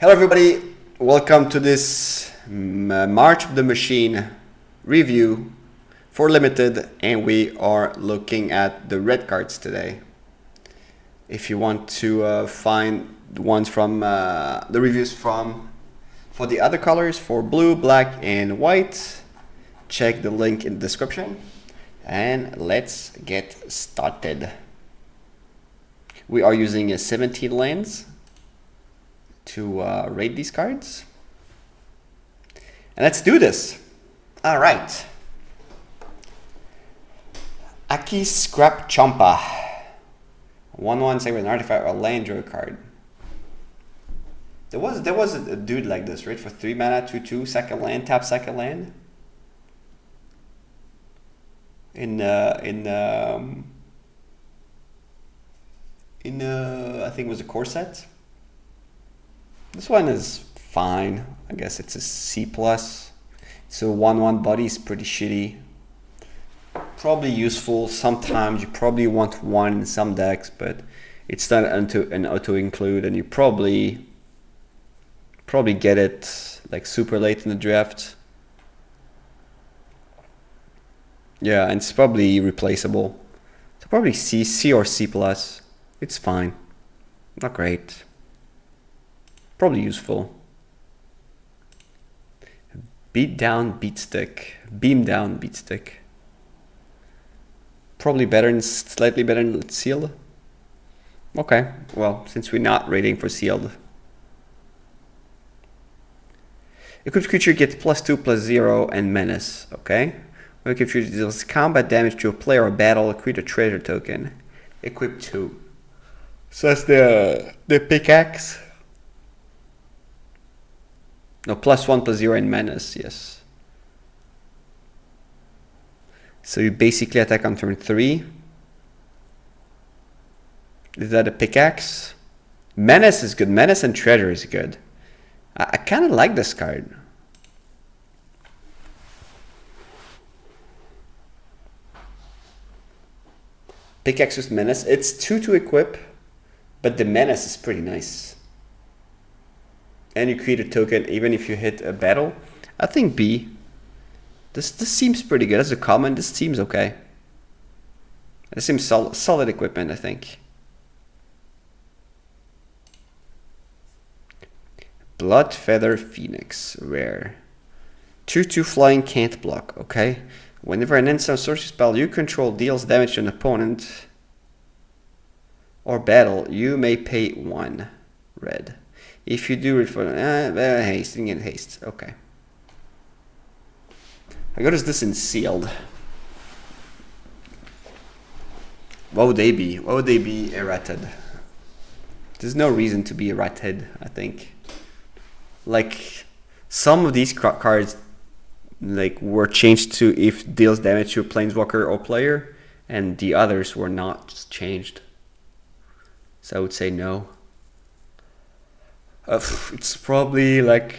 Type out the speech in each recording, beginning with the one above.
Hello everybody, welcome to this March of the Machine review for Limited, and we are looking at the red cards today. If you want to find the ones from the reviews for the other colors, for blue, black and white, check the link in the description and let's get started. We are using a 17 lens to rate these cards, and let's do this. All right, Aki Scrap Champa, 1/1 same with an artifact or land draw card. There was a dude like this, right? For 3 mana, 2/2, second land, tap second land. I think it was a core set. This one is fine. I guess it's a C+. So 1/1 body is pretty shitty. Probably useful. Sometimes you probably want one in some decks, but it's not an auto include, and you probably get it like super late in the draft. Yeah, and it's probably replaceable. So probably C or C+. It's fine. Not great. Probably useful. Beam down, beat stick. Probably better and slightly better than sealed. Okay, well, since we're not rating for sealed. Equipped creature gets +2/+0 and menace. Okay. When equipped creature deals combat damage to a player or battle, create a treasure token. Equip 2. So that's the pickaxe. No, +1/+0 in menace, yes. So you basically attack on turn 3. Is that a pickaxe? Menace is good. Menace and treasure is good. I kind of like this card. Pickaxe with menace. It's 2 to equip, but the menace is pretty nice. And you create a token even if you hit a battle. I think B. This seems pretty good. As a common, this seems okay. This seems solid equipment, I think. Blood Feather Phoenix, rare. 2/2 flying, can't block, okay. Whenever an instant sorcery spell you control deals damage to an opponent or battle, you may pay 1 red. If you do it for hasting and haste, okay. How good is this in sealed? What would they be? What would they be errated? There's no reason to be errated, I think. Like, some of these cards like were changed to if deals damage to a planeswalker or player, and the others were not changed. So I would say no. It's probably like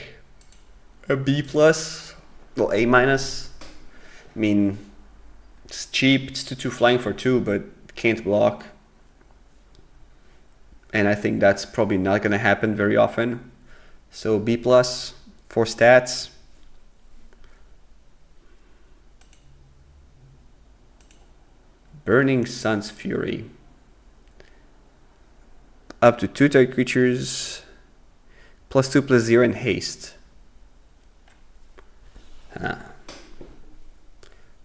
a B+, well, A-. I mean, it's cheap. It's 2/2 flying for 2, but can't block. And I think that's probably not going to happen very often. So B+ for stats. Burning Sun's Fury. Up to 2 target creatures. +2/+0 and haste. There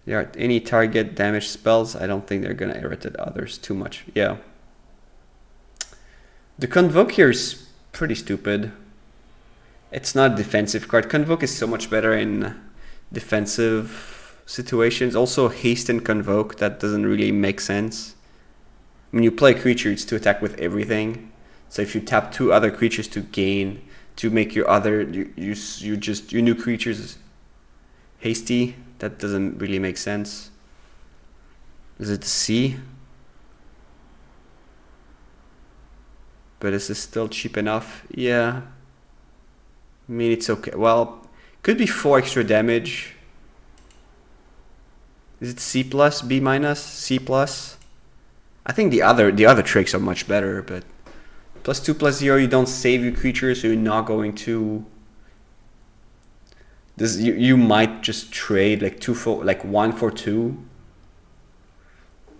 aren't any target damage spells. I don't think they're gonna irritate others too much. Yeah. The Convoke here is pretty stupid. It's not a defensive card. Convoke is so much better in defensive situations. Also, haste and Convoke, that doesn't really make sense. When you play a creature, it's to attack with everything. So if you tap 2 other creatures to make your new creatures hasty, that doesn't really make sense. Is it C? But is this still cheap enough? Yeah. I mean, it's okay. Well, could be 4 extra damage. Is it C+, B-, C+? I think the other tricks are much better, but +2/+0, you don't save your creature, so you're not going to... This you might just trade like 1 for 2.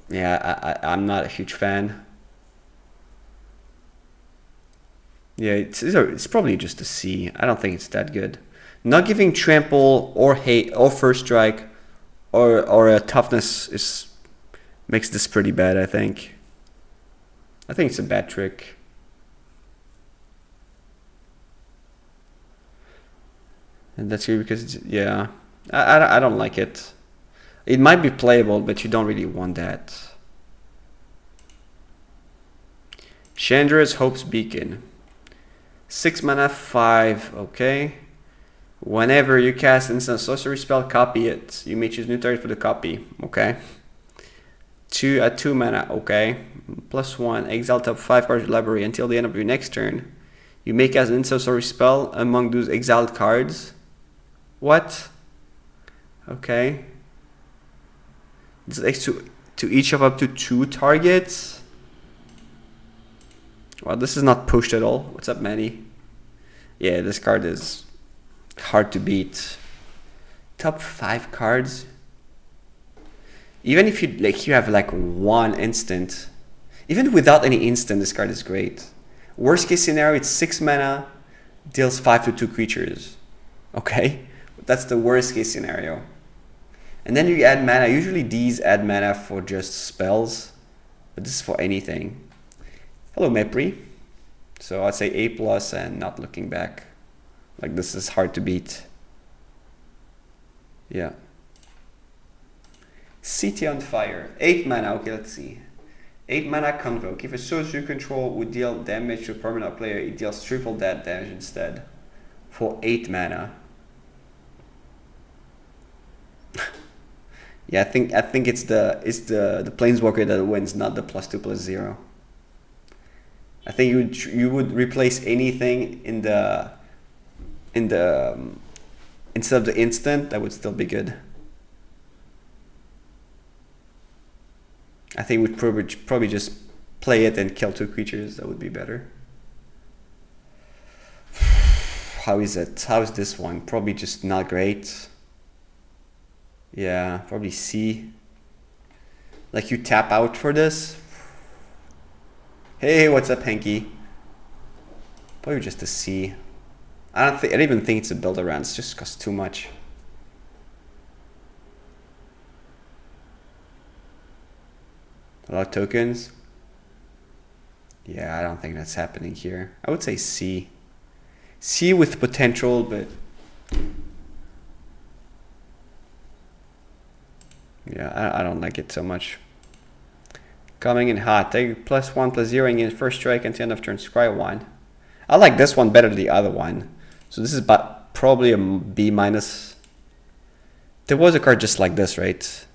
Yeah, I'm not a huge fan. Yeah, it's probably just a C. I don't think it's that good. Not giving trample or hate or first strike or a toughness makes this pretty bad, I think. I think it's a bad trick. And that's here because it's, yeah, I don't like it. It might be playable, but you don't really want that. Chandra's Hope's Beacon. 6 mana, 5, okay. Whenever you cast instant sorcery spell, copy it. You may choose new target for the copy, okay. 2 mana, okay. +1, exile top 5 cards of your library until the end of your next turn. You may cast an instant sorcery spell among those exiled cards. What? Okay. This is to each of up to 2 targets. Well, this is not pushed at all. What's up, Manny? Yeah, this card is hard to beat. Top 5 cards. Even if you have like 1 instant, even without any instant, this card is great. Worst case scenario, it's 6 mana, deals 5 to 2 creatures. Okay, that's the worst case scenario. And then you add mana. Usually these add mana for just spells, but this is for anything. Hello, Mepri. So I'd say A+ and not looking back. Like, this is hard to beat. Yeah. City on Fire. 8 mana. Okay, let's see. 8 mana Convoke. If a sorcerer you control would deal damage to a permanent player, it deals triple that damage instead. For 8 mana. Yeah, I think it's the Planeswalker that wins, not the +2/+0. I think you would replace anything in the instead of the instant, that would still be good. I think we'd probably just play it and kill 2 creatures. That would be better. How is it? How is this one? Probably just not great. Yeah, probably C. Like, you tap out for this. Hey, what's up, Hanky? Probably just a C. I don't even think it's a build around. It's just costs too much. A lot of tokens. Yeah, I don't think that's happening here. I would say C. C with potential, but yeah, I don't like it so much. Coming in hot. Take +1/+0 in first strike until end of turn. Scry 1. I like this one better than the other one. So this is probably a B-. There was a card just like this, right?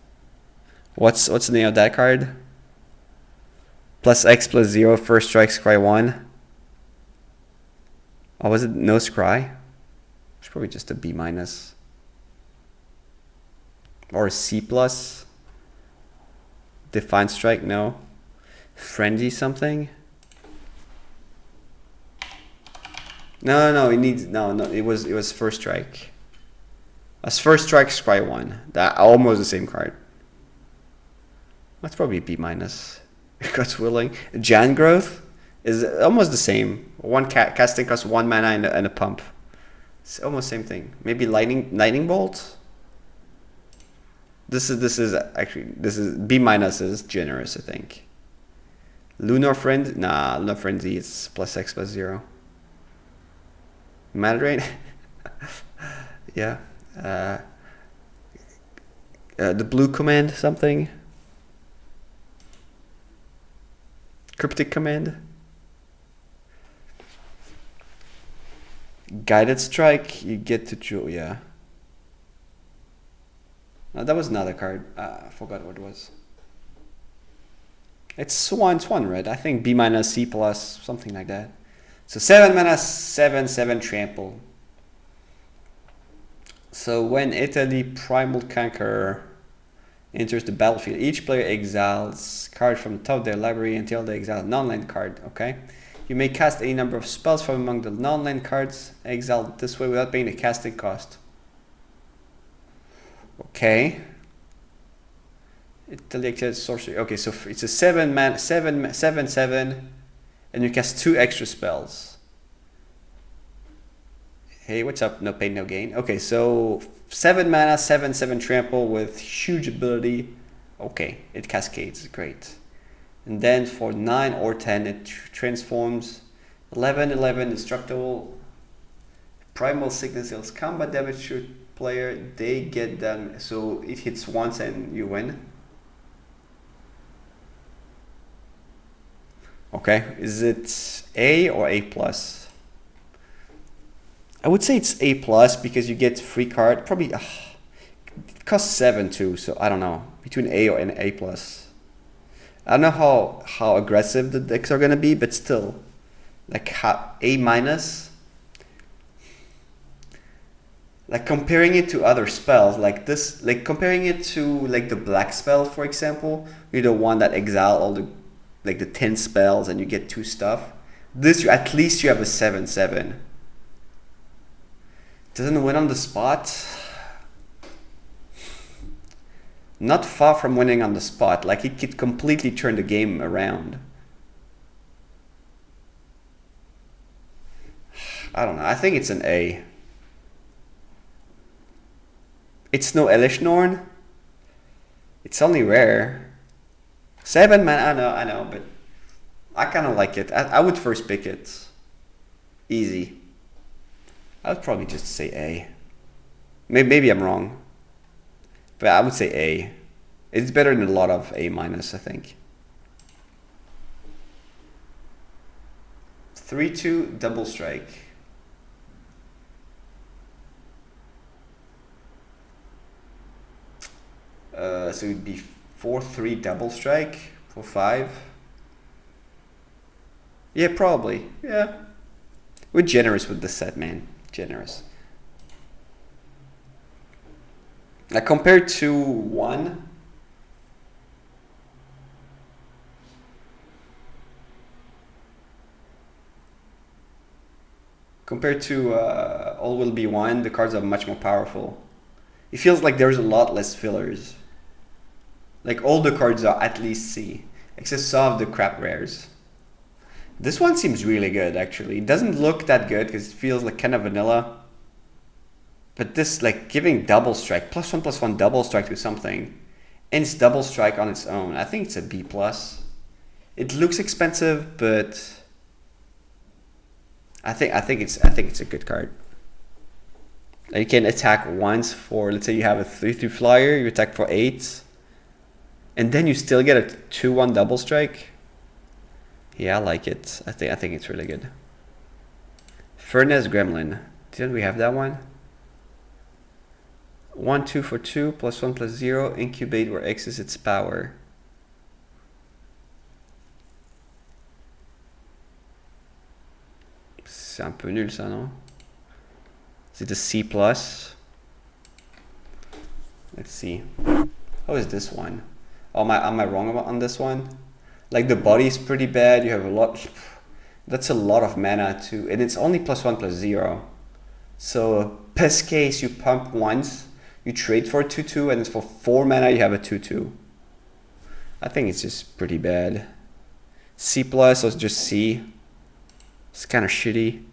What's the name of that card? +X/+0 first strike, scry 1. Oh, was it no scry? It's probably just a B-. Or a C+. Define strike, no. Frenzy something? No, it needs no, it was first strike. As first strike, scry 1. That almost the same card. That's probably a B-. God's willing. Jan Growth is almost the same. One casting costs 1 mana and a pump. It's almost same thing. Maybe lightning bolt. This is B- is generous, I think. Lunar Frenzy, nah, Lunar Frenzy is +X/+0. Mana Drain, yeah. The blue command something. Cryptic command. Guided Strike, you get to choose, yeah. No, that was another card. I forgot what it was. It's Swan, right? I think B-, C+, something like that. So 7 mana, 7/7 trample. So when Italy Primal Conqueror enters the battlefield, each player exiles card from the top of their library until they exile a non-land card, okay? You may cast any number of spells from among the non-land cards exiled this way without paying the casting cost. Okay. Intellectual sorcery. Okay, so it's a 7/7, and you cast 2 extra spells. Hey, what's up? No pain, no gain. Okay, so 7 mana, 7/7 trample with huge ability. Okay, it cascades. Great. And then for 9 or 10, it transforms. 11/11 indestructible. Primal Sickness deals combat damage to player. They get them, so it hits once and you win. Okay, is it A or A plus? I would say it's A plus because you get free card. Probably it costs 7 too, so I don't know. Between A or an A plus. I don't know how aggressive the decks are gonna be, but still, like A minus. Like comparing it to other spells, like this, like comparing it to like the black spell, for example, you're the one that exile all the, like the 10 spells and you get 2 stuff. This, at least you have a 7/7. Doesn't win on the spot. Not far from winning on the spot. Like it could completely turn the game around. I don't know. I think it's an A. It's no Elish Norn. It's only rare. 7 mana. I know, but I kind of like it. I would first pick it. Easy. I would probably just say A. Maybe I'm wrong. But I would say A. It's better than a lot of A minus, I think. 3/2 double strike. So it'd be 4/3 double strike for 5. Yeah, probably. Yeah. We're generous with the set, man. Generous. Like compared to 1. Compared to All Will Be One, the cards are much more powerful. It feels like there's a lot less fillers. Like all the cards are at least C, except some of the crap rares. This one seems really good, actually. It doesn't look that good because it feels like kind of vanilla. But this, like giving double strike, +1/+1 double strike to something, and it's double strike on its own. I think it's a B plus. It looks expensive, but I think it's a good card. You can attack once for, let's say you have a 3/3 flyer, you attack for 8, and then you still get a 2/1 double strike. Yeah, I like it. I think it's really good. Furnace Gremlin. Didn't we have that one? 1/2 for 2, +1/+0, incubate where X is its power. C'est un peu nul ça, non? Is it a C plus? Let's see. How is this one? Oh, am I wrong on this one? Like the body is pretty bad. You have a lot. That's a lot of mana too, and it's only +1/+0. So best case, you pump once, you trade for a 2/2, and it's for 4 mana. You have a 2/2. I think it's just pretty bad. C plus or just C. It's kind of shitty.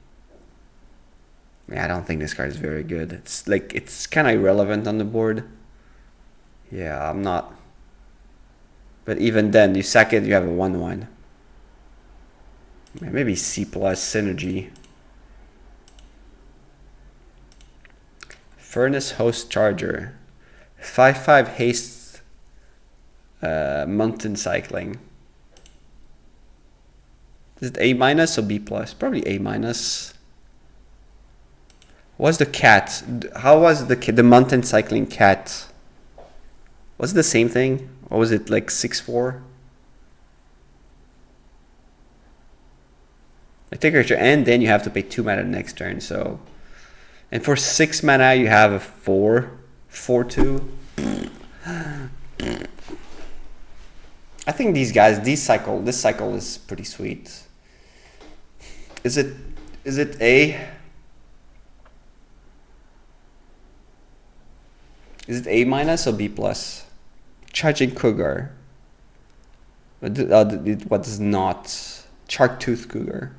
Yeah, I don't think this card is very good. It's kind of irrelevant on the board. Yeah, I'm not. But even then, you sack it, you have a 1/1. Maybe C plus synergy. Furnace Host Charger. 5/5 haste mountain cycling. Is it A minus or B plus? Probably A minus. What's the cat? How was the mountain cycling cat? Was it the same thing? Or was it like 6/4? I take your turn, and then you have to pay 2 mana next turn. So, and for 6 mana you have a 4/2. I think this cycle is pretty sweet. Is it A? Is it A minus or B plus? Charging Cougar. What is not? Shark Tooth Cougar.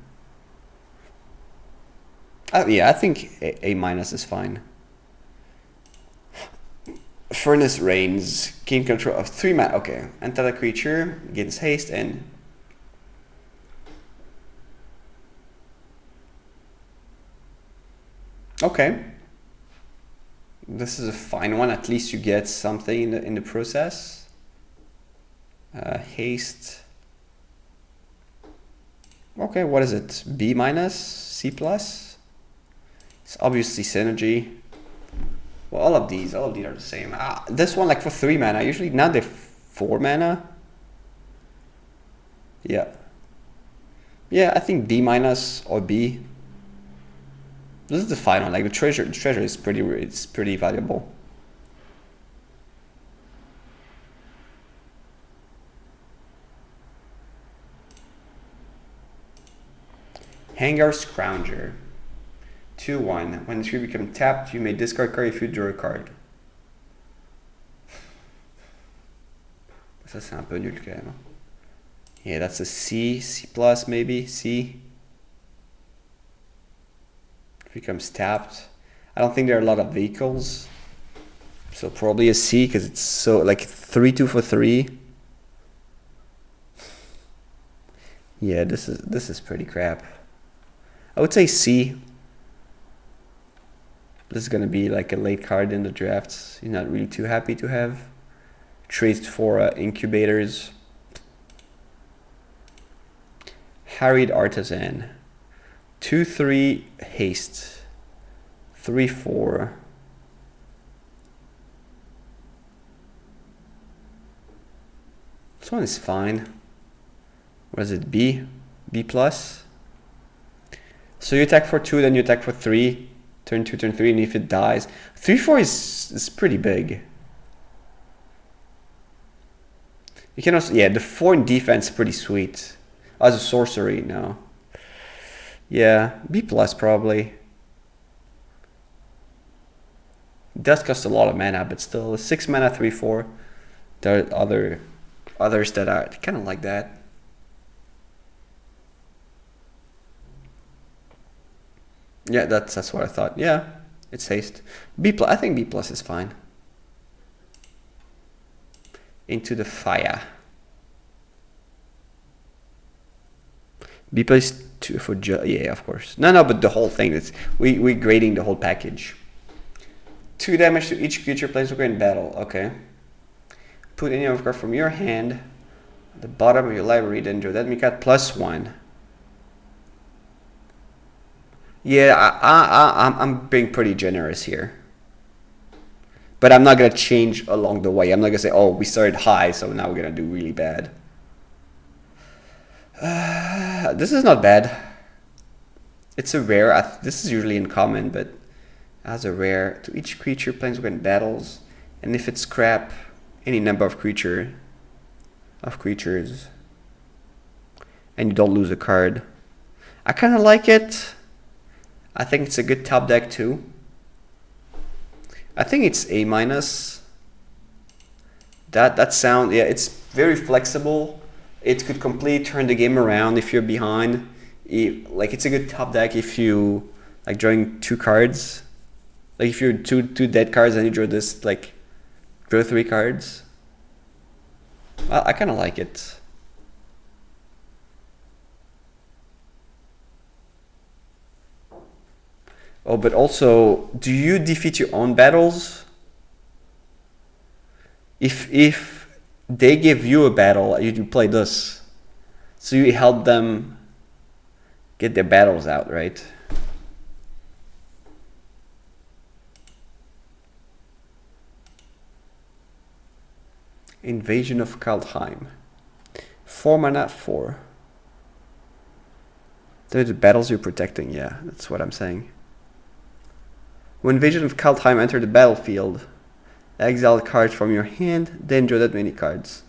Yeah, I think A minus is fine. Furnace Rains. Gain control of 3 mana. Okay. Enter the creature. Gains haste and... Okay. This is a fine one. At least you get something in the process. Haste. Okay, what is it? B minus? C plus? It's obviously synergy. Well, all of these are the same. This one, like for 3 mana. Usually now they're 4 mana. Yeah. Yeah, I think B minus or B. This is the final. Like the treasure is pretty valuable. Hangar Scrounger. 2/1. When the tree becomes tapped, you may discard card if you draw a card. Ça c'est un peu nul quand même. Yeah, that's a C, C plus maybe, C. Becomes tapped. I don't think there are a lot of vehicles, so probably a C because it's so like 3/2 for 3. Yeah, this is pretty crap. I would say C. This is gonna be like a late card in the drafts. You're not really too happy to have. Traced for incubators. Harried Artisan. 2/3 haste. 3/4. This one is fine. What is it? B? B plus? So you attack for 2, then you attack for 3. Turn 2, turn 3, and if it dies... 3/4 is pretty big. You can also... Yeah, the 4 in defense is pretty sweet. As a sorcery, no. Yeah, B plus probably. It does cost a lot of mana, but still 6 mana, 3/4. There are others that are kind of like that. Yeah, that's what I thought. Yeah, it's haste. B plus. I think B plus is fine. Into the fire. B plus 2 for yeah, of course. No, but the whole thing. It's we grading the whole package. 2 damage to each creature planeswalker in battle. Okay. Put any of card from your hand at the bottom of your library. Then draw that card +1. Yeah, I'm being pretty generous here. But I'm not gonna change along the way. I'm not gonna say, oh, we started high, so now we're gonna do really bad. This is not bad. It's a rare. This is usually uncommon, but as a rare, to each creature planeswalker in battles, and if it's crap, any number of creatures, and you don't lose a card. I kind of like it. I think it's a good top deck too. I think it's A minus. That sound, yeah, it's very flexible. It could completely turn the game around if you're behind. Like it's a good top deck if you like drawing 2 cards. Like if you're two dead cards and you draw this, like draw 3 cards. Well, I kind of like it. Oh, but also, do you defeat your own battles? If they give you a battle, you play this. So you help them get their battles out, right? Invasion of Kaldheim. 4 mana, 4. They're the battles you're protecting, yeah, that's what I'm saying. When Invasion of Kaldheim enter the battlefield, exile cards from your hand, then draw that many cards.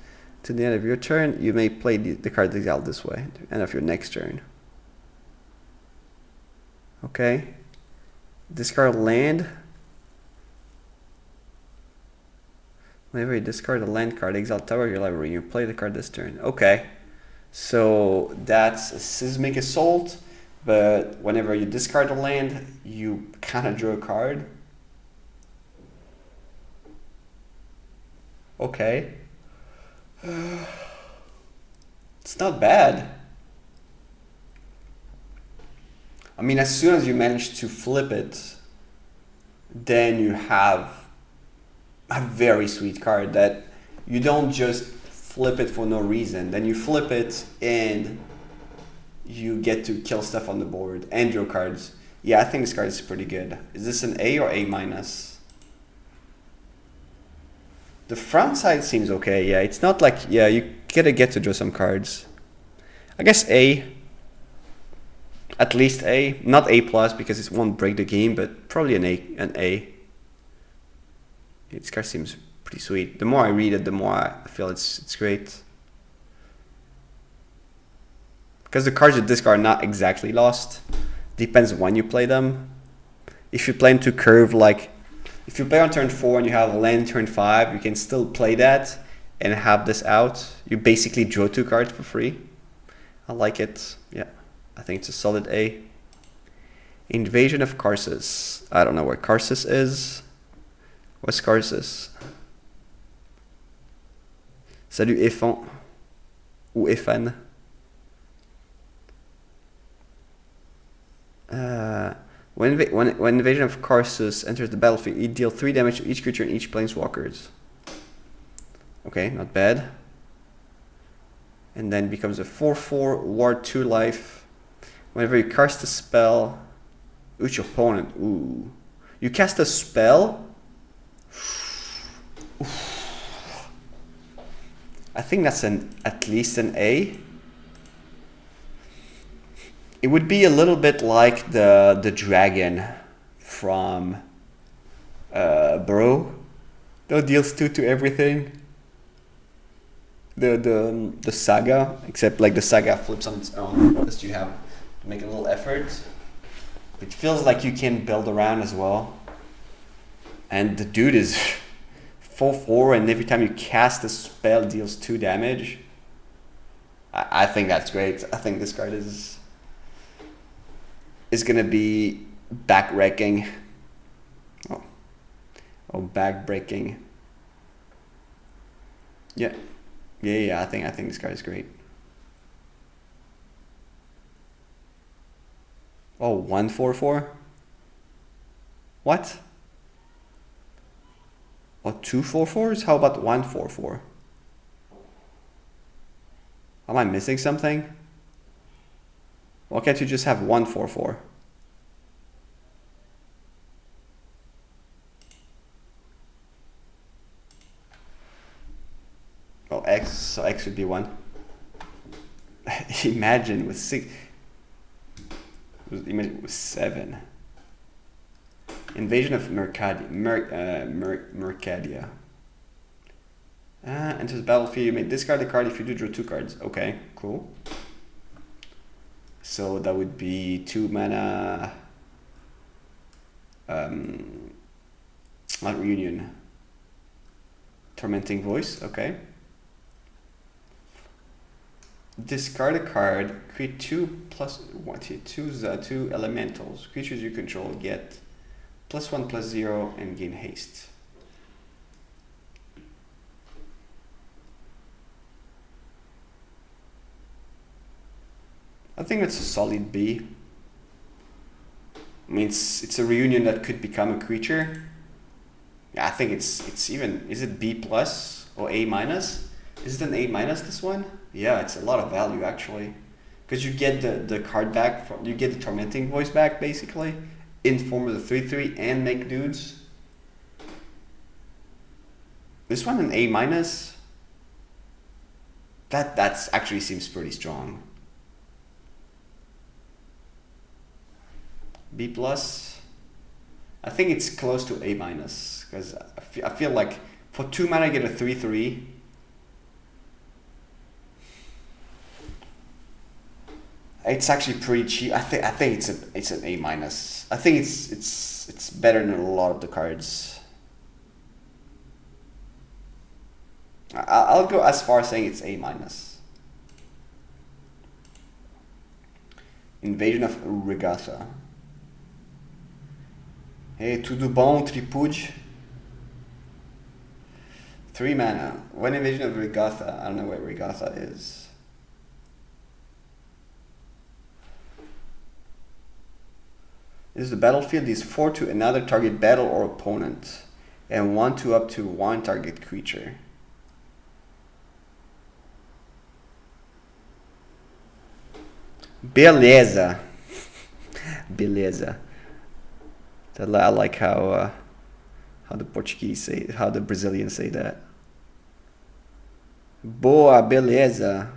To the end of your turn, you may play the cards exiled this way, to the end of your next turn. Okay. Discard land. Whenever you discard a land card, exile tower of your library, you play the card this turn. Okay. So that's a Seismic Assault, but whenever you discard a land, you kind of draw a card. Okay. It's not bad. I mean, as soon as you manage to flip it, then you have a very sweet card that you don't just flip it for no reason. Then you flip it and you get to kill stuff on the board and draw cards. Yeah, I think this card is pretty good. Is this an A or A minus? The front side seems okay. Yeah, it's not like, yeah, you gotta get to draw some cards. I guess A. At least A. Not A plus because it won't break the game, but probably an A. This card seems pretty sweet. The more I read it, the more I feel it's great. Because the cards you discard are not exactly lost. Depends when you play them. If you play them to curve, like if you play on turn 4 and you have a land turn 5, you can still play that and have this out. You basically draw 2 cards for free. I like it. Yeah, I think it's a solid A. Invasion of Karsus. I don't know where Karsus is. What's Karsus? Salut Efan. Ou Efan. When Invasion of Karsus enters the battlefield, you deal 3 damage to each creature and each planeswalkers. Okay, not bad. And then becomes a 4/4 ward 2 life. Whenever you cast a spell, with your opponent. Ooh, you cast a spell. I think that's at least an A. It would be a little bit like the dragon from Burrow. That deals 2 to everything. The saga, except like the saga flips on its own, because you have to make a little effort. It feels like you can build around as well. And the dude is 4/4, and every time you cast a spell deals 2 damage. I think that's great. I think this card is gonna be back-wrecking. Oh, back-breaking. Yeah. I think this card is great. Oh, 1/4/4? What? Oh, 2/4/4s? How about 1/4/4? Am I missing something? Why can't you just have 1/4/4? Oh, X, so X would be 1. Imagine with 6. Imagine with 7. Invasion of Mercadia. Enters the battlefield. You may discard the card if you do draw 2 cards. Okay, cool. So that would be 2 mana. Not Reunion. Tormenting Voice. Okay. Discard a card. Create 2 elementals. Creatures you control get +1/+0 and gain haste. I think it's a solid B. I mean, it's a reunion that could become a creature. Yeah, I think it's even. Is it B plus or A minus? Is it an A minus, this one? Yeah, it's a lot of value actually, because you get the card back from, you get the Tormenting Voice back basically in form of the 3/3 and make dudes. This one an A minus. That's actually seems pretty strong. B plus. I think it's close to A minus, because I feel like for 2 mana I get a 3/3. It's actually pretty cheap. I think it's an A minus. I think it's better than a lot of the cards. I'll go as far as saying it's A minus. Invasion of Regatta. Hey, tudo bom, Tripude? 3 mana. When Invasion of Regatta. I don't know what Regatta is. This is the battlefield. These 4 to another target battle or opponent, and 1 to up to 1 target creature. Beleza. Beleza. I like how the Portuguese say, how the Brazilians say that. Boa, beleza.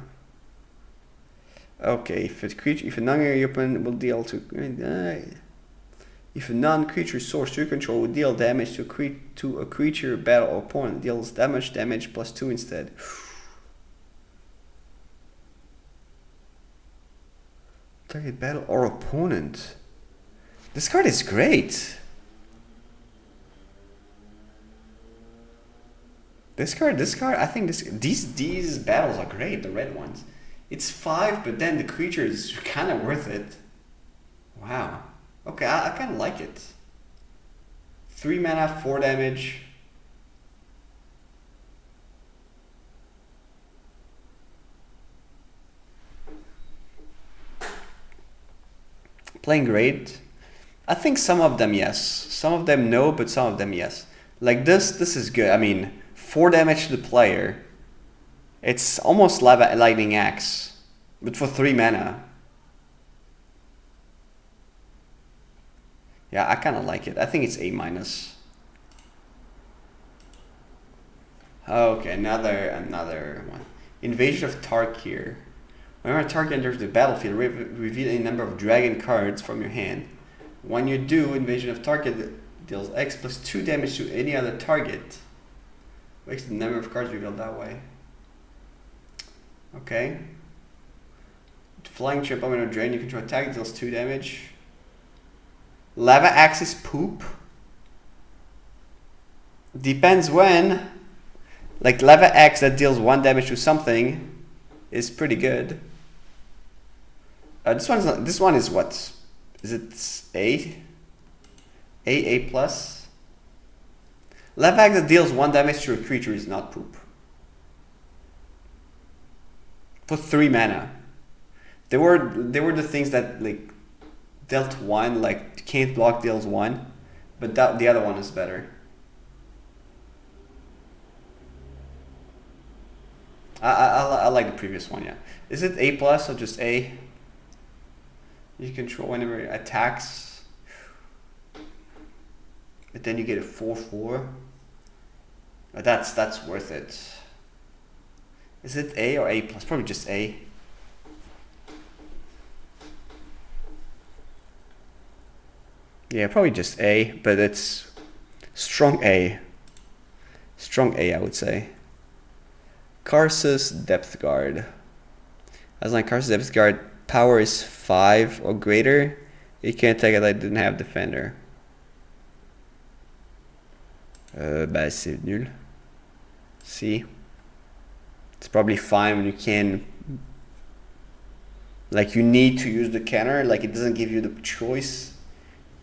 Okay, if a non-area opponent will deal to. If a non-creature source you control will deal damage to a creature, battle, or opponent, deals damage +2 instead. Target battle or opponent. This card is great. This card. I think these battles are great. The red ones. It's 5, but then the creature is kind of worth it. Wow. Okay, I kind of like it. 3 mana, 4 damage. Playing great. I think some of them yes. Some of them no, but some of them yes. Like this is good. I mean, 4 damage to the player. It's almost Lightning Axe, but for 3 mana. Yeah, I kind of like it. I think it's A minus. Okay, another one. Invasion of Tarkir. Whenever a target enters the battlefield, reveal a number of dragon cards from your hand. When you do, Invasion of Target deals X +2 damage to any other target. Makes the number of cards revealed that way. Okay. Flying chip when a drain you control attack deals 2 damage. Lava Axis poop. Depends when. Like Lava Axe that deals 1 damage to something is pretty good. This one is what? Is it A? A plus? Lava Axe that deals 1 damage to a creature is not poop. For 3 mana. There were the things that like dealt 1, like can't block deals 1, but the other one is better. I like the previous one, yeah. Is it A plus or just A? You control whenever it attacks, but then you get a 4/4. That's worth it. Is it A or A plus? Probably just A. Yeah, probably just A, but it's strong A. Strong A, I would say. Karsus Depth Guard. As like Karsus Depth Guard, power is 5 or greater. You can't take it. I didn't have Defender. Bah c'est nul. See, it's probably fine when you can. Like you need to use the counter. Like it doesn't give you the choice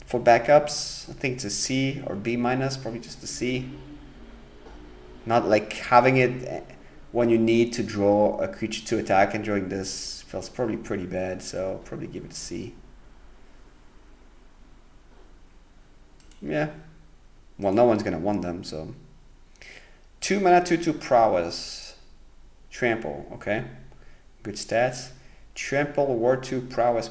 for backups. I think it's a C or B minus. Probably just a C. Not like having it when you need to draw a creature to attack and drawing this feels probably pretty bad, so I'll probably give it a C. Yeah. Well, no one's gonna want them, so. 2 mana, 2/2 prowess. Trample, okay. Good stats. Trample, War 2, prowess.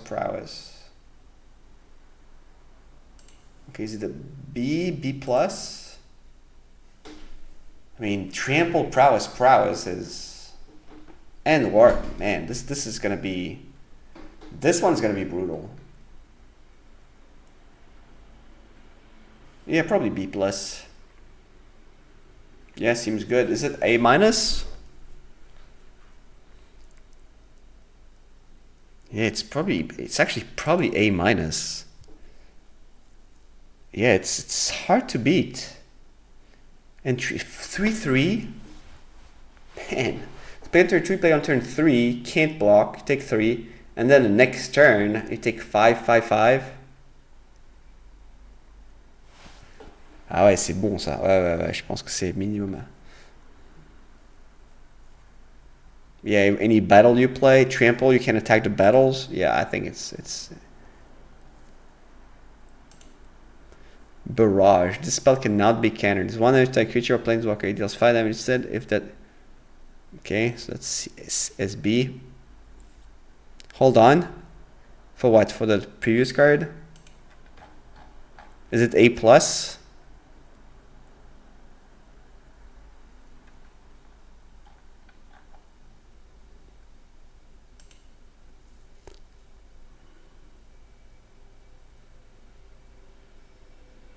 Okay, is it a B, B plus? I mean, trample, prowess is, and war. Man, this is gonna be, this one's gonna be brutal. Yeah, probably B plus. Yeah, seems good. Is it A minus? Yeah, it's actually probably A minus. Yeah, it's hard to beat. And 3-3, man. Play on turn 3, play on turn 3, can't block, you take 3, and then the next turn you take 5-5-5. Ah ouais, c'est bon ça. Ouais, je pense que c'est minimum. Yeah, any battle you play, trample, you can attack the battles. Yeah, I think it's Barrage. This spell cannot be countered. It's one attack creature or planeswalker. It deals 5 damage instead if that. Okay, so that's SB. Hold on. For what? For the previous card? Is it A plus?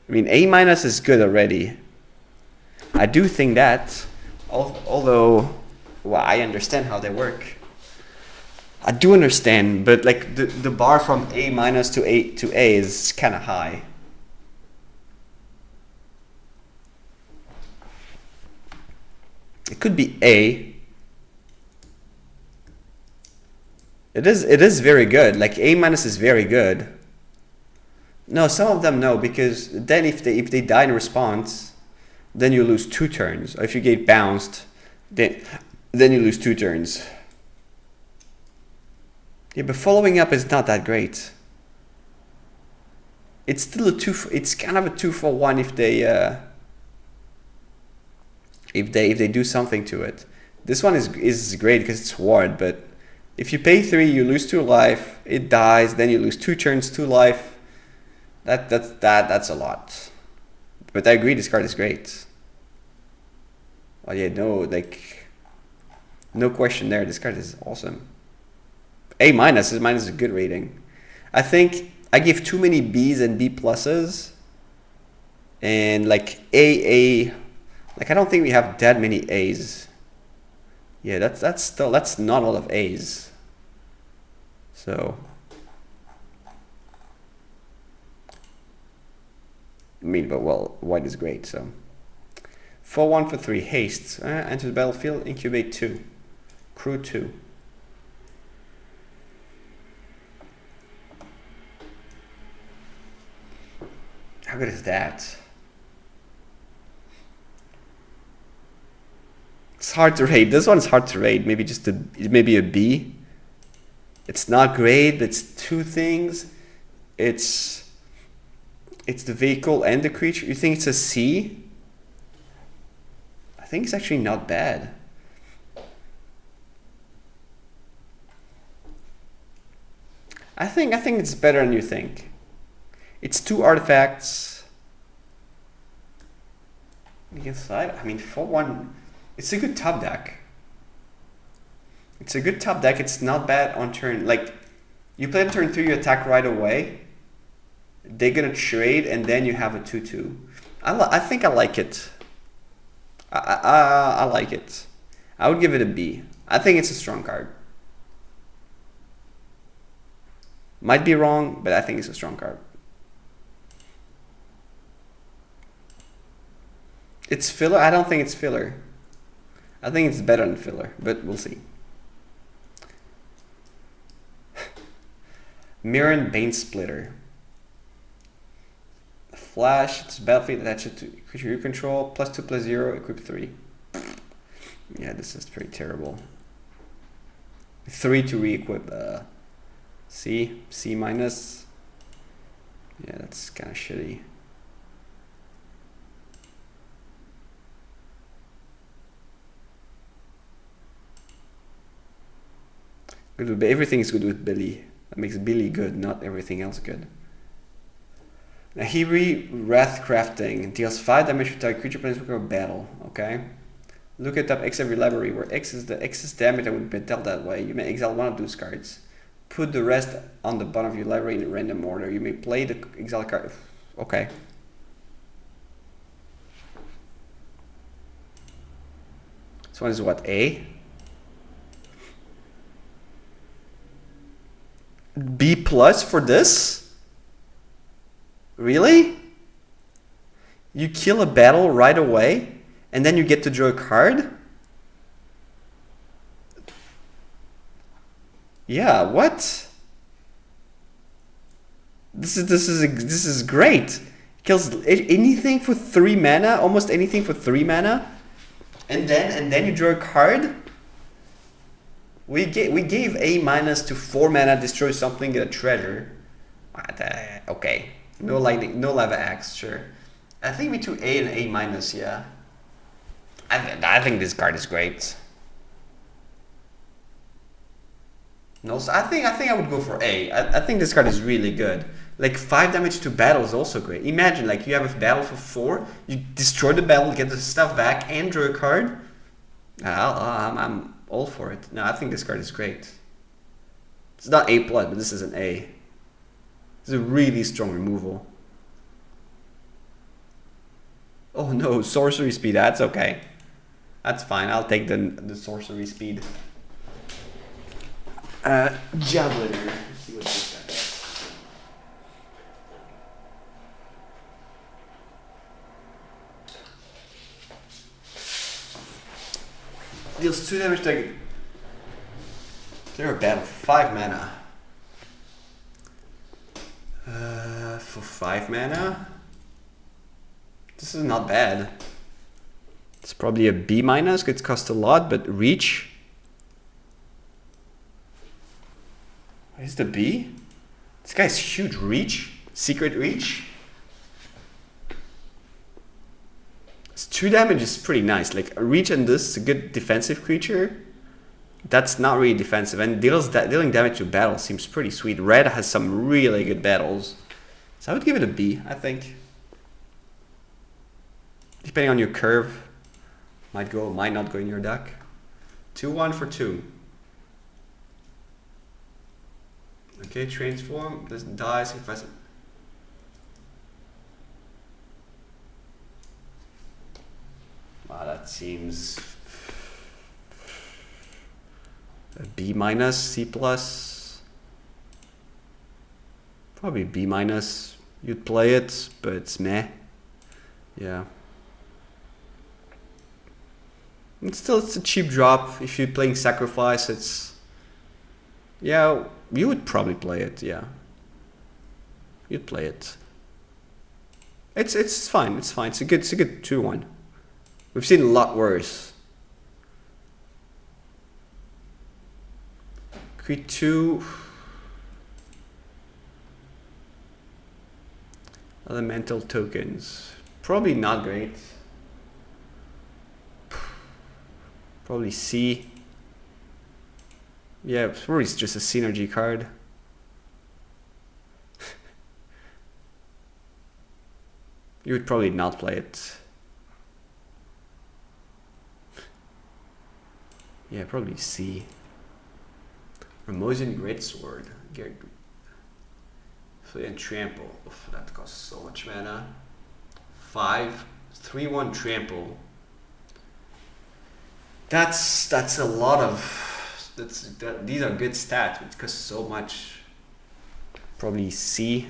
I mean, A minus is good already. I do think that, although, well, I understand how they work. I do understand, but like the bar from A minus to A is kind of high. It could be A. It is very good. Like A minus is very good. No, some of them no, because then if they die in response, then you lose 2 turns. Or if you get bounced, then you lose 2 turns. Yeah, but following up is not that great. It's still it's kind of a 2-for-1 if they do something to it. This one is great because it's ward, but if you pay 3, you lose 2 life, it dies, then you lose 2 turns, 2 life. That's a lot. But I agree, this card is great. Oh yeah, no question there. This card is awesome. A minus is a good rating. I think I give too many B's and B pluses, and like A. Like I don't think we have that many A's. Yeah, that's not a lot of A's. So. I mean, but well, white is great, so. 4-1 for 3, haste. Enter the battlefield, incubate 2. Crew 2. How good is that? It's hard to rate. This one's hard to rate. Maybe just maybe a B. It's not great, but it's 2 things. It's the vehicle and the creature. You think it's a C? I think it's actually not bad. I think it's better than you think. It's 2 artifacts. Inside, I mean, 4-1. It's a good top deck. It's not bad on turn. Like, you play on turn 3, you attack right away. They're gonna trade, and then you have a 2-2. I think I like it. I like it. I would give it a B. I think it's a strong card. Might be wrong, but I think it's a strong card. It's filler? I don't think it's filler. I think it's better than filler, but we'll see. Mirren Bane Splitter. Flash, it's battlefield attached to creature you control, +2/+0, equip 3. Yeah, this is pretty terrible. 3 to re-equip. C minus. Yeah, that's kind of shitty. Good with, everything is good with Billy. That makes Billy good, not everything else good. Now, Wrathcrafting deals 5 damage to target creature planeswalker or battle. Okay. Look at top X every library, where X is the excess damage that would be dealt that way. You may exile one of those cards. Put the rest on the bottom of your library in a random order. You may play the exile card. Okay. This one is what, A? B plus for this? Really? You kill a battle right away and then you get to draw a card? Yeah, what? This is great. Kills anything for 3 mana, almost anything for 3 mana. And then you draw a card? We gave A minus to 4 mana, destroy something, get a treasure. Okay. No lightning, no lava axe, sure. I think we took A and A minus, yeah. I think this card is great. No, so I think I would go for A. I think this card is really good. Like 5 damage to battle is also great. Imagine like you have a battle for 4, you destroy the battle, get the stuff back, and draw a card. I'm all for it. No, I think this card is great. It's not A plus, but this is an A. It's a really strong removal. Oh no, sorcery speed. That's okay. That's fine. I'll take the sorcery speed. Javeliner. Let's see what this guy does. Deals 2 damage to clear a battle for 5 mana. For 5 mana? This is not bad. It's probably a B minus. It costs a lot, but reach. What is the B? This guy's huge. Reach? Secret reach? It's 2 damage is pretty nice. Like a reach and this is a good defensive creature. That's not really defensive, and dealing damage to battle seems pretty sweet. Red has some really good battles. So I would give it a B, I think. Depending on your curve. Might not go in your deck. 2-1 for 2. Okay, transform. This dies if I... Wow, that seems... a B minus, C plus. Probably B minus. You'd play it, but it's meh. Yeah. And still, it's a cheap drop. If you're playing sacrifice, it's... Yeah, you would probably play it, yeah. You'd play it. It's fine, it's fine. It's a good 2-1. We've seen a lot worse. Create 2. Elemental tokens. Probably not great. Probably C. Yeah, probably it's just a synergy card. You would probably not play it. Yeah, probably C. Ramosian Greatsword. And Trample. Oof, that costs so much mana. 3-1 Trample. That's a lot of. These are good stats. It costs so much. Probably C.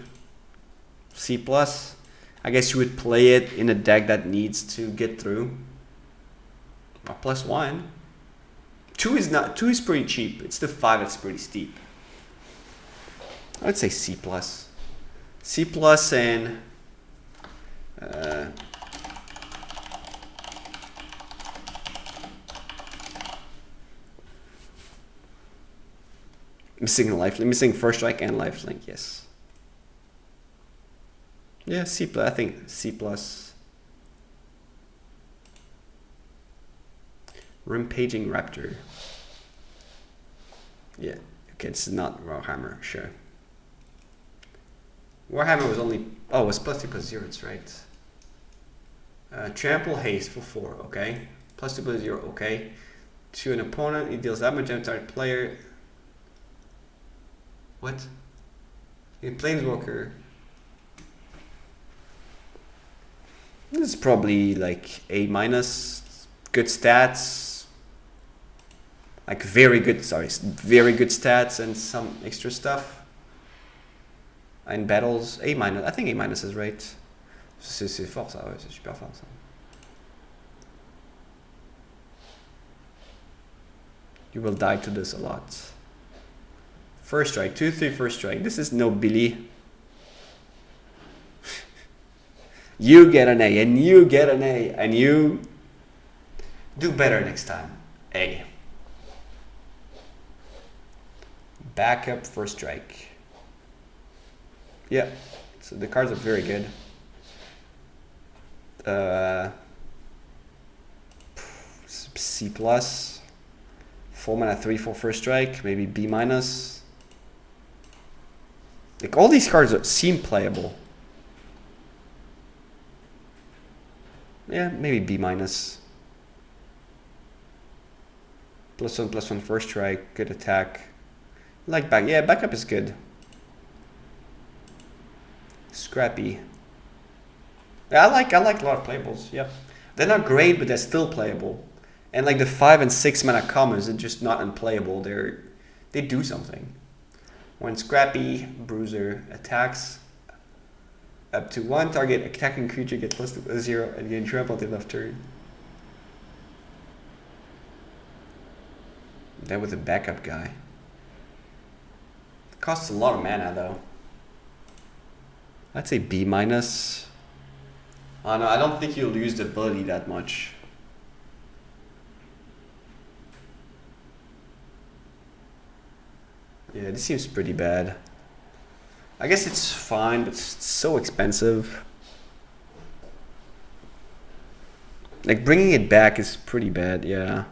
C plus. I guess you would play it in a deck that needs to get through. +1. 2 is not. 2 is pretty cheap. It's the 5 that's pretty steep. I would say C plus. C plus and missing first strike and lifelink, yes. Yeah, C plus. I think C plus. Rampaging Raptor. Yeah, okay, it's not Warhammer, sure. Warhammer was only, oh, it was +2/+0, it's right. Trample Haste for 4, okay. +2/+0, okay. To an opponent, it deals damage to target player. What? In Planeswalker. This is probably like A minus. Good stats. Like very good stats and some extra stuff. In battles, A minus. I think A minus is right. C'est fort ça, ouais, c'est super fort ça. You will die to this a lot. First strike, 2-3 first strike. This is no Billy. You get an A, and you get an A, and you do better next time. A. Backup first strike. Yeah, so the cards are very good. C plus. 4 mana 3/4 first strike, maybe B minus. Like all these cards seem playable. Yeah, maybe B minus. +1/+1 first strike, good attack. Like back, yeah, backup is good. Scrappy. Yeah, I like a lot of playables. Yeah, they're not great, but they're still playable. And like the 5 and 6 mana commons are just not unplayable. They do something. When Scrappy Bruiser attacks up to 1 target attacking creature get +0 and gain trample until left turn. That was a backup guy. Costs a lot of mana though. I'd say B minus. Oh no, I don't think you'll use the ability that much. Yeah, this seems pretty bad. I guess it's fine, but it's so expensive. Like bringing it back is pretty bad. Yeah,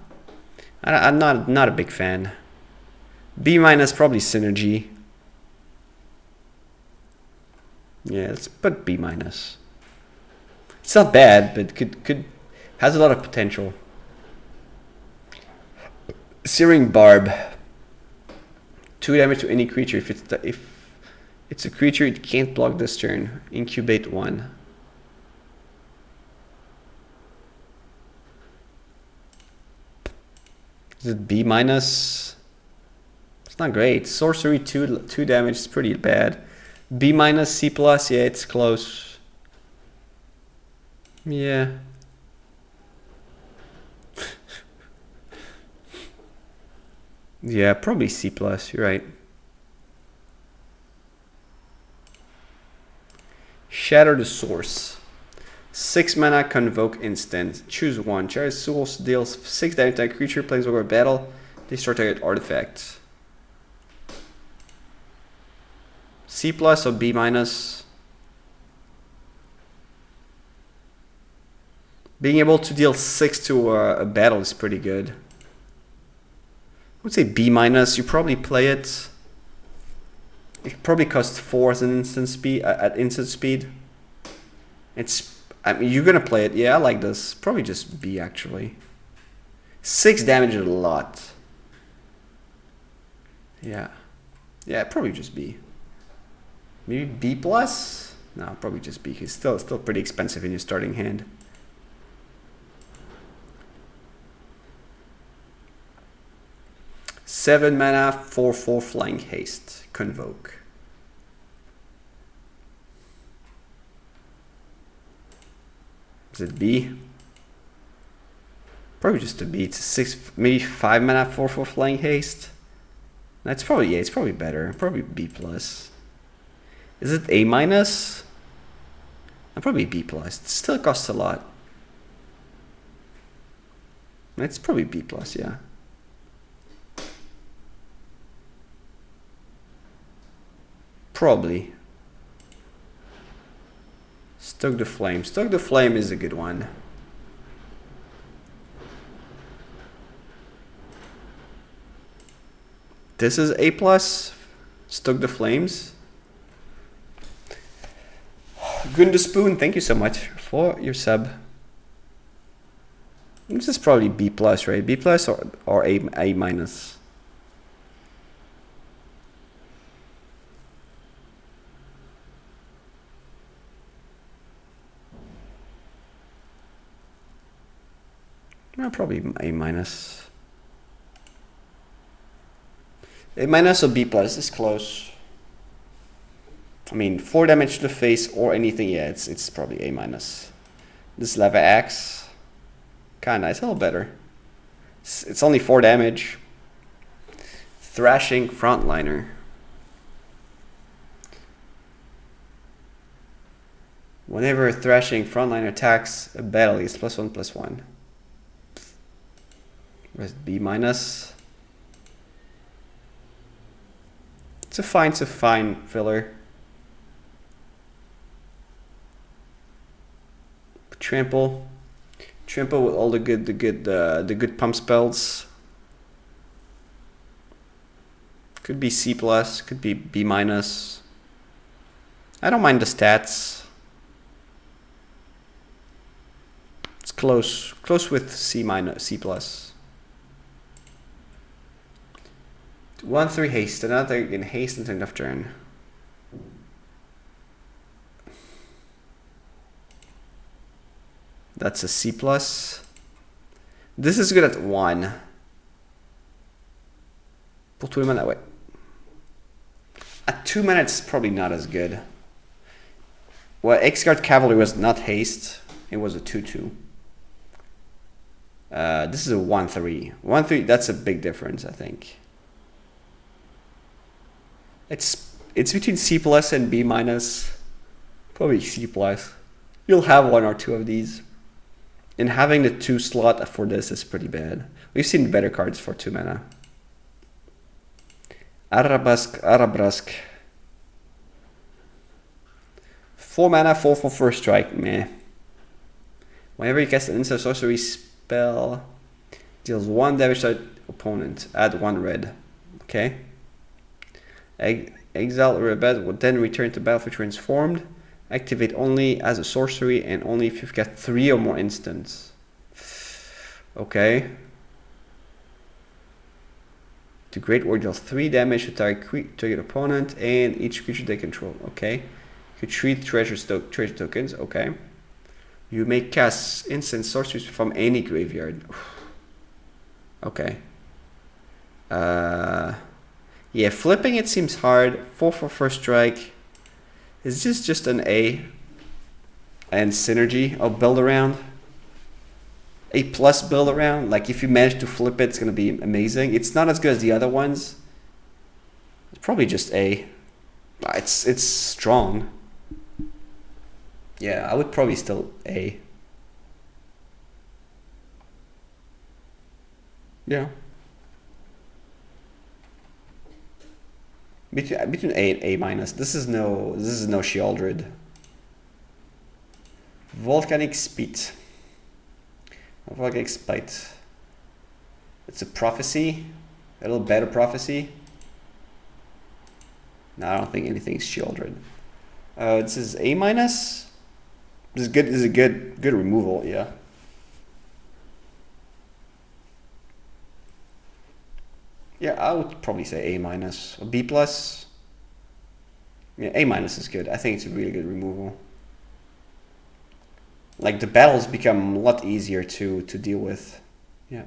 I'm not a big fan. B minus probably synergy. Yeah, let's put B minus. It's not bad, but could has a lot of potential. Searing Barb. 2 damage to any creature. If it's a creature, it can't block this turn. Incubate 1. Is it B minus? It's not great. Sorcery 2 damage is pretty bad. B minus, C plus, yeah, it's close. Yeah. Yeah, probably C plus, you're right. Shatter the Source. 6 mana, convoke instant. Choose 1. Shatter Source deals 6 damage to a creature, planeswalker battle. Destroy target artifact. C plus or B minus. Being able to deal 6 to a battle is pretty good. I would say B minus. You probably play it. It probably costs 4 as an instant speed at instant speed. I mean, you're gonna play it. Yeah, I like this. Probably just B actually. 6 damage is a lot. Yeah, probably just B. Maybe B plus. No, probably just B. It's still pretty expensive in your starting hand. Seven mana, 4/4 flying haste. Convoke. Is it B? Probably just a B. It's a 6, maybe 5 mana, 4/4 flying haste. That's probably, yeah, it's probably better. Probably B plus. Is it A minus? Probably B plus. It still costs a lot. It's probably B plus, yeah. Probably. Stoke the Flame. Stoke the Flame is a good one. This is A plus. Stoke the Flames. Gundaspoon, thank you so much for your sub. This is probably B plus, right? B plus or A minus. Probably A minus. A minus or B plus is close. I mean, 4 damage to the face or anything. Yeah, it's probably A minus. This Levy axe, kind of nice, a little better. It's only 4 damage. Thrashing frontliner. Whenever a thrashing frontliner attacks a battle, it's +1/+1. Where's B minus? It's a fine filler. Trample with all the good pump spells. Could be C+, could be B minus. I don't mind the stats. It's close with C minus, C+. 1/3 haste, another in haste until end of turn. That's a C+. This is good at 1. Pour tous les mana, ouais. At 2 mana, it's probably not as good. Well, X-Guard Cavalry was not haste. It was a 2/2. This is a 1/3. 1/3, that's a big difference, I think. It's between C+ and B minus. Probably C+. You'll have 1 or 2 of these. And having the 2 slot for this is pretty bad. We've seen better cards for 2 mana. Arabrask. 4 mana, 4 for first strike, meh. Whenever you cast an instant sorcery spell, deals 1 damage to opponent, add 1 red. Okay. Exile a rebel will then return to battlefield transformed. Activate only as a sorcery and only if you've got 3 or more instants. Okay. The Great War deals 3 damage to target opponent and each creature they control. Okay. You treat treasure tokens. Okay. You may cast instant sorceries from any graveyard. Okay. Yeah, flipping it seems hard. 4 for first strike. Is this just an A? And synergy of build around? A+ build around? Like if you manage to flip it, it's gonna be amazing. It's not as good as the other ones. It's probably just A. It's strong. Yeah, I would probably still A. Yeah. Between A and A minus. This is no Sheoldred. Volcanic Spite. Volcanic Spite. It's a prophecy. A little better prophecy. No, I don't think anything's Sheoldred. This is A minus. This is good. This is a good removal. Yeah. Yeah, I would probably say A minus or B plus. Yeah, A minus is good. I think it's a really good removal. Like the battles become a lot easier to deal with. Yeah.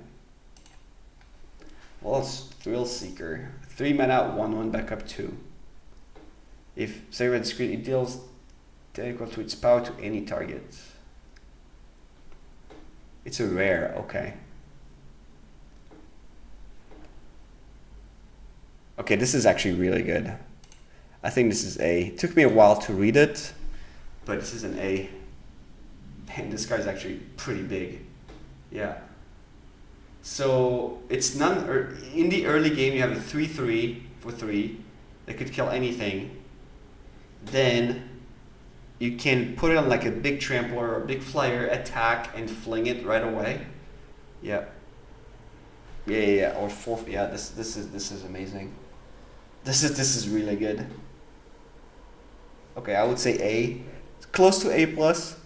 Well, it's Thrill Seeker. 3 mana, 1/1 backup 2. If Sacred Screen, it deals equal to its power to any target. It's a rare. Okay. Okay, this is actually really good. I think this is A. It took me a while to read it, but this is an A. And this card is actually pretty big. Yeah. So it's in the early game you have a 3/3 for 3 that could kill anything. Then you can put it on like a big trampler or a big flyer, attack and fling it right away. Yeah. Yeah. Or 4. Yeah, this is amazing. This is really good. Okay, I would say A. It's close to A plus.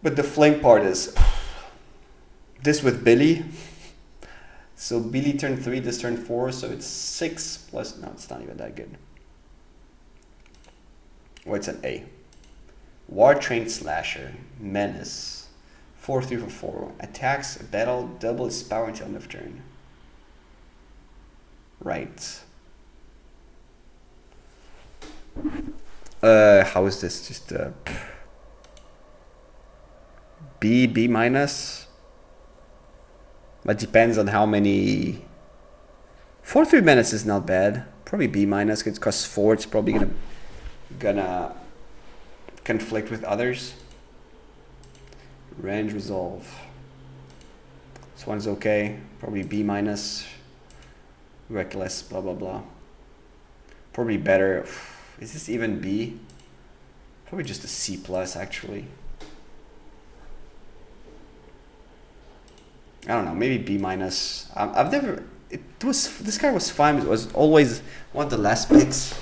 But the fling part is this with Billy. So Billy turn 3, this turn 4, so it's 6 plus. No, it's not even that good. Or it's an A. War Trained Slasher, Menace, 4/3 for 4. Attacks a battle, double its power until end of turn. Right. How is this? Just B minus. But depends on how many. 4-3 minutes is not bad. Probably B minus because 4 it's probably gonna conflict with others. Range resolve. This one's okay. Probably B minus. Reckless. Blah blah blah. Probably better. Is this even B? Probably just a C plus actually. I don't know. Maybe B minus. I've never. This guy was fine. It was always one of the last picks.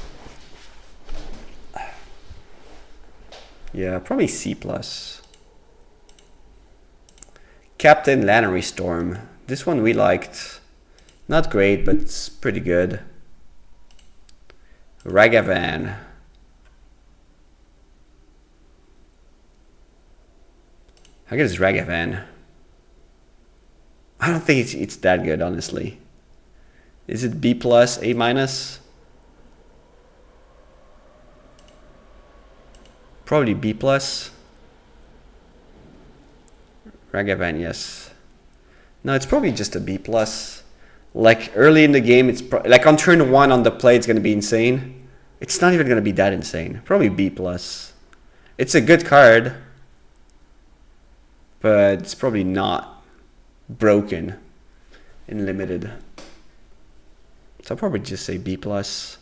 Yeah, probably C plus. Captain Lannery Storm. This one we liked. Not great, but it's pretty good. Ragavan. How good is Ragavan? I don't think it's that good, honestly. Is it B plus, A minus? Probably B plus. Ragavan, yes. No, it's probably just a B plus. Like early in the game, it's like on turn 1 on the play, it's gonna be insane. It's not even gonna be that insane. Probably B plus. It's a good card, but it's probably not broken in limited. So I'll probably just say B plus.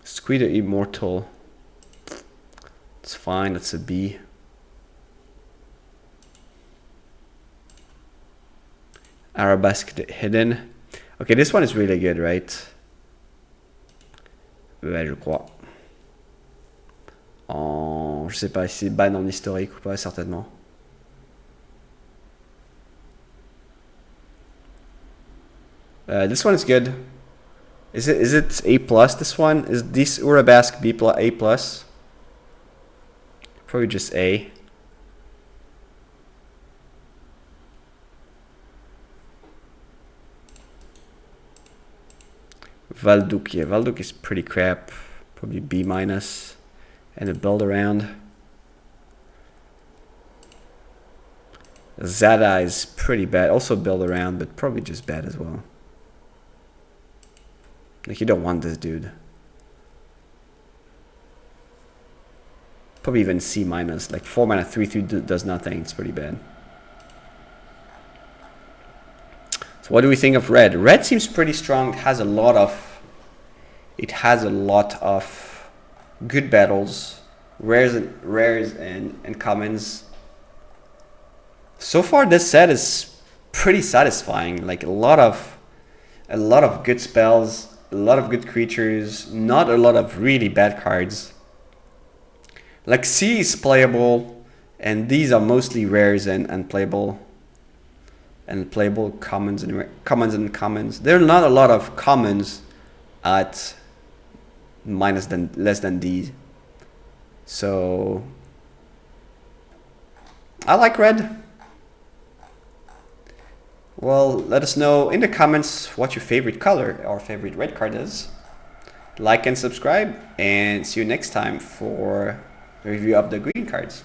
Squid Immortal. It's fine, that's a B. Arabesque Hidden. Okay, this one is really good, right? Ouais, je crois. Je sais pas si c'est ban en historique ou pas, certainement. This one is good. Is it A plus? This one is this Arabesque B plus A plus? Probably just A. Valduk, yeah, Valduk is pretty crap. Probably B minus. And a build around. Zada is pretty bad. Also build around, but probably just bad as well. Like, you don't want this dude. Probably even C minus. Like 4 mana 3/3 does nothing. It's pretty bad. So what do we think of red? Red seems pretty strong. It has a lot of good battles, rares and commons. So far this set is pretty satisfying. Like a lot of good spells, a lot of good creatures, not a lot of really bad cards. Like C is playable, and these are mostly rares and playable commons and commons. There are not a lot of commons at less than D. So I like red. Well, let us know in the comments what your favorite color or favorite red card is. Like and subscribe, and see you next time for a review of the green cards.